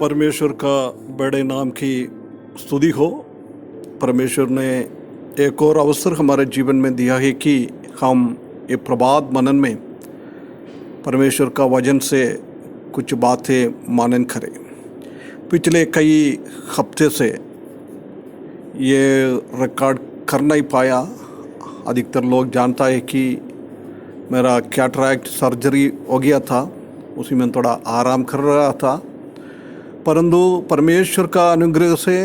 परमेश्वर का बड़े नाम की स्तुति हो। परमेश्वर ने एक और अवसर हमारे जीवन में दिया है कि हम ये प्रभात मनन में परमेश्वर का वचन से कुछ बातें मनन करें। पिछले कई हफ्ते से ये रिकॉर्ड कर नहीं पाया। अधिकतर लोग जानता है कि मेरा कैटरैक्ट सर्जरी हो गया था, उसी में थोड़ा आराम कर रहा था। परंतु परमेश्वर का अनुग्रह से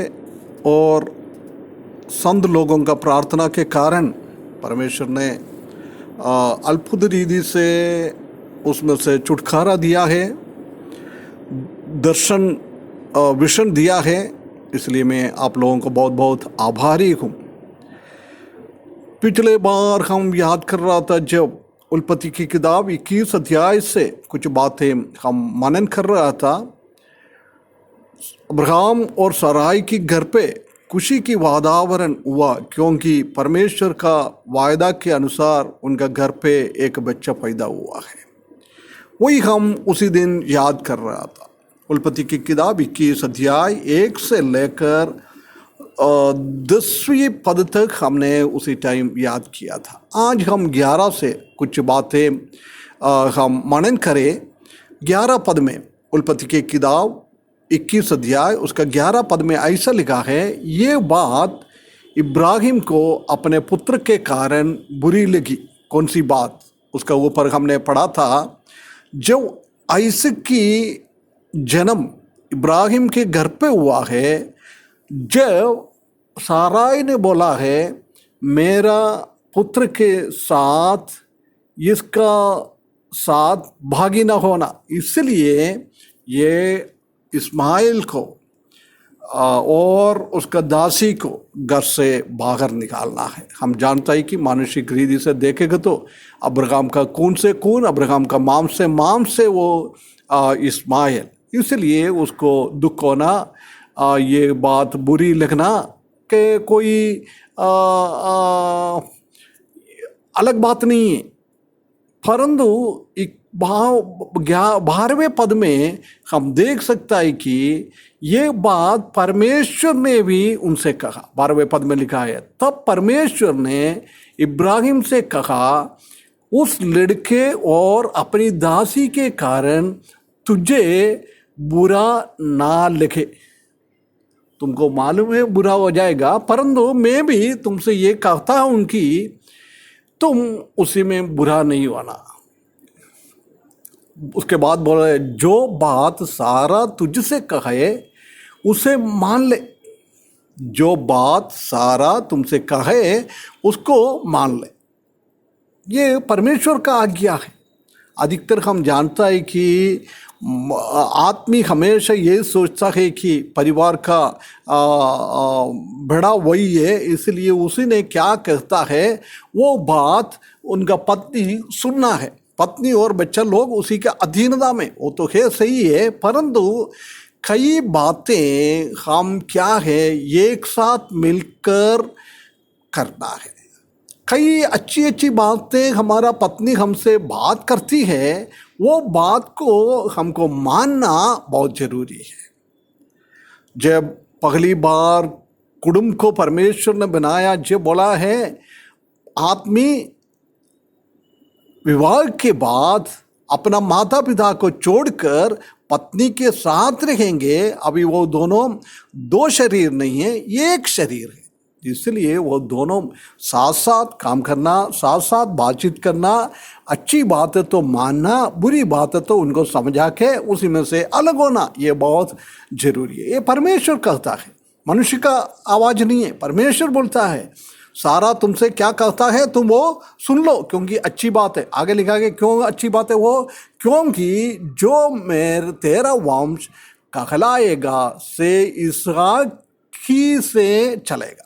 और संत लोगों का प्रार्थना के कारण परमेश्वर ने अद्भुत रीति से उसमें से छुटकारा दिया है, दर्शन विजन दिया है। इसलिए मैं आप लोगों को बहुत बहुत आभारी हूँ। पिछले बार हम याद कर रहा था जब उत्पत्ति की किताब 21 अध्याय से कुछ बातें हम मनन कर रहा था। अब्राहम और सराई की घर पे खुशी की वातावरण हुआ क्योंकि परमेश्वर का वायदा के अनुसार उनका घर पे एक बच्चा पैदा हुआ है। वही हम उसी दिन याद कर रहा था। उत्पत्ति की किताब 21 अध्याय 1 से लेकर 10वीं पद तक हमने उसी टाइम याद किया था। आज हम 11 से कुछ बातें हम मनन करें। 11 पद में उत्पत्ति की किताब 21 अध्याय उसका 11 पद में ऐसा लिखा है, ये बात इब्राहिम को अपने पुत्र के कारण बुरी लगी। कौन सी बात? उसका ऊपर हमने पढ़ा था, जब आइसक की जन्म इब्राहिम के घर पे हुआ है, जब साराई ने बोला है मेरा पुत्र के साथ इसका साथ भागी ना होना, इसलिए ये इस्माइल को और उसका दासी को घर से बाहर निकालना है। हम जानता है कि मानसिक रीति से देखेगा तो अब्राहम का खून से खून, अब्राहम का मांस से मांस से वो इस्माइल, इसलिए उसको दुख होना, ये बात बुरी लगना कि कोई अलग बात नहीं है। परंतु 12वें पद में हम देख सकता है कि ये बात परमेश्वर ने भी उनसे कहा। 12वें पद में लिखा है, तब परमेश्वर ने इब्राहिम से कहा, उस लड़के और अपनी दासी के कारण तुझे बुरा ना लगे। तुमको मालूम है बुरा हो जाएगा, परंतु मैं भी तुमसे ये कहता हूं कि तुम उसी में बुरा नहीं होना। उसके बाद बोला, जो बात सारा तुझसे कहे उसे मान ले। जो बात सारा तुमसे कहे उसको मान ले। ये परमेश्वर का आज्ञा है। अधिकतर हम जानता है कि आदमी हमेशा ये सोचता है कि परिवार का बड़ा वही है, इसलिए उसी ने क्या कहता है वो बात उनका पत्नी सुनना है। पत्नी और बच्चा लोग उसी के अधीनता में, वो तो है सही है, परंतु कई बातें हम क्या है एक साथ मिलकर करना है। कई अच्छी अच्छी बातें हमारा पत्नी हमसे बात करती है, वो बात को हमको मानना बहुत जरूरी है। जब पहली बार कुटुंब को परमेश्वर ने बनाया, जब बोला है आदमी विवाह के बाद अपना माता पिता को छोड़कर पत्नी के साथ रहेंगे, अभी वो दोनों दो शरीर नहीं है, एक शरीर है। इसलिए वो दोनों साथ साथ काम करना, साथ साथ बातचीत करना, अच्छी बात है तो मानना, बुरी बात है तो उनको समझा के उसी में से अलग होना, ये बहुत जरूरी है। ये परमेश्वर कहता है, मनुष्य का आवाज नहीं है। परमेश्वर बोलता है सारा तुमसे क्या कहता है तुम वो सुन लो, क्योंकि अच्छी बात है। आगे लिखा है क्यों अच्छी बात है वो, क्योंकि जो मेरे तेरा वंश कहलाएगा से इसहाक ही से चलेगा।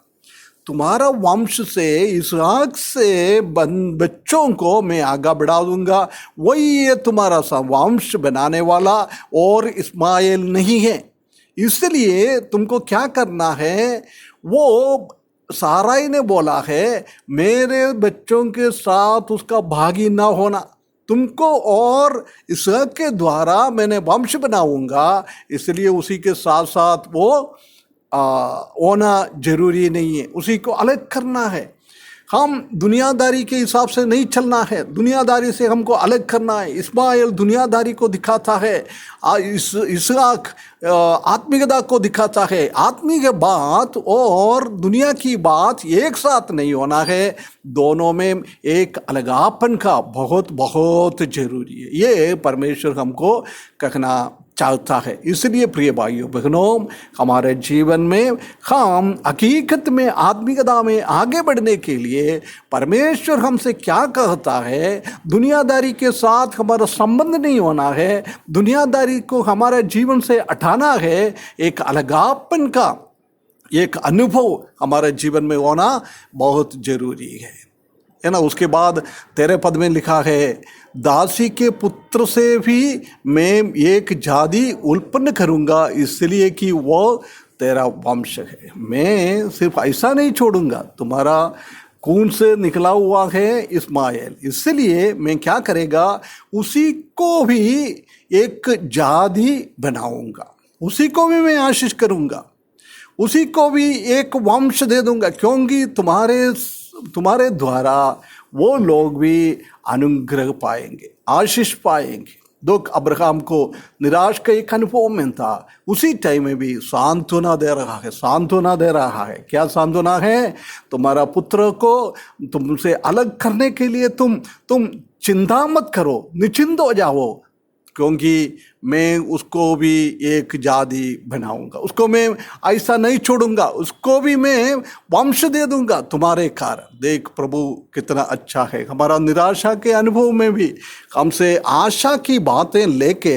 तुम्हारा वंश से इसहाक से बच्चों को मैं आगे बढ़ा दूंगा, वही ये तुम्हारा सा वंश बनाने वाला और इस्माइल नहीं है। इसलिए तुमको क्या करना है, वो साराई ने बोला है मेरे बच्चों के साथ उसका भागी ना होना, तुमको और इसहाक के द्वारा मैंने वंश बनाऊंगा, इसलिए उसी के साथ साथ वो होना जरूरी नहीं है, उसी को अलग करना है। हम दुनियादारी के हिसाब से नहीं चलना है, दुनियादारी से हमको अलग करना है। इस्माइल दुनियादारी को दिखाता है, इसहाक आत्मिकता को दिखाता है। आत्मिक बात और दुनिया की बात एक साथ नहीं होना है, दोनों में एक अलगापन का बहुत बहुत जरूरी है। ये परमेश्वर हमको कहना चाहता है। इसलिए प्रिय भाइयों बहनों, हमारे जीवन में हम हकीकत में आत्मिकता में आगे बढ़ने के लिए परमेश्वर हमसे क्या कहता है, दुनियादारी के साथ हमारा संबंध नहीं होना है, दुनियादारी को हमारे जीवन से हटाना है। एक अलगापन का एक अनुभव हमारे जीवन में होना बहुत जरूरी है ना। उसके बाद 13 पद में लिखा है, दासी के पुत्र से भी मैं एक जाति उत्पन्न करूंगा, इसलिए कि वो तेरा वंश है। मैं सिर्फ ऐसा नहीं छोड़ूंगा, तुम्हारा खून से निकला हुआ है इस्माइल, इसलिए मैं क्या करेगा, उसी को भी एक जाति बनाऊंगा, उसी को भी मैं आशीष करूंगा, उसी को भी एक वंश दे दूंगा, क्योंकि तुम्हारे द्वारा वो लोग भी अनुग्रह पाएंगे, आशीष पाएंगे। दुख अब्राहम को निराश का एक अनुभव में था, उसी टाइम में भी सांत्वना दे रहा है, सांत्वना दे रहा है। क्या सांत्वना है? तुम्हारा पुत्र को तुमसे अलग करने के लिए तुम चिंता मत करो, निश्चिंत हो जाओ, क्योंकि मैं उसको भी एक जाति बनाऊंगा, उसको मैं ऐसा नहीं छोड़ूंगा, उसको भी मैं वंश दे दूंगा तुम्हारे कारण। देख प्रभु कितना अच्छा है। हमारा निराशा के अनुभव में भी हमसे आशा की बातें लेके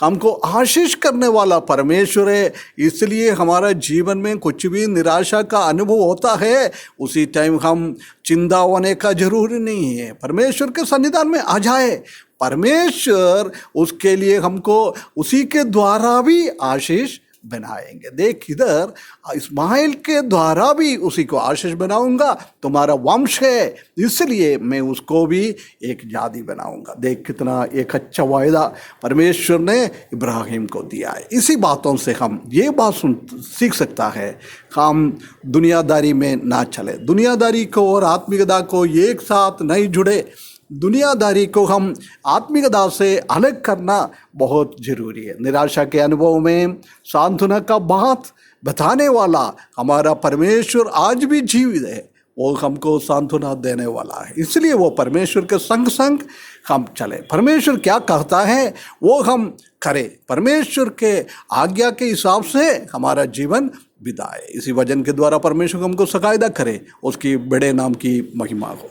हमको आशीष करने वाला परमेश्वर है। इसलिए हमारा जीवन में कुछ भी निराशा का अनुभव होता है, उसी टाइम हम चिंता होने का जरूरी नहीं है, परमेश्वर के सन्निधान में आ जाए। परमेश्वर उसके लिए हमको उसी के द्वारा भी आशीष बनाएंगे। देख इधर इस्माइल के द्वारा भी उसी को आशीष बनाऊंगा, तुम्हारा वंश है, इसलिए मैं उसको भी एक जाति बनाऊंगा। देख कितना एक अच्छा वायदा परमेश्वर ने इब्राहिम को दिया है। इसी बातों से हम ये बात सीख सकता है, हम दुनियादारी में ना चले, दुनियादारी को और आत्मिकता को एक साथ नहीं जुड़े, दुनियादारी को हम आत्मिकता से अलग करना बहुत ज़रूरी है। निराशा के अनुभव में सांत्वना का बात बताने वाला हमारा परमेश्वर आज भी जीवित है, वो हमको सांत्वना देने वाला है। इसलिए वो परमेश्वर के संग संग हम चले, परमेश्वर क्या कहता है वो हम करें, परमेश्वर के आज्ञा के हिसाब से हमारा जीवन बिताए। इसी वचन के द्वारा परमेश्वर हमको सकायदा करे, उसकी बड़े नाम की महिमा हो।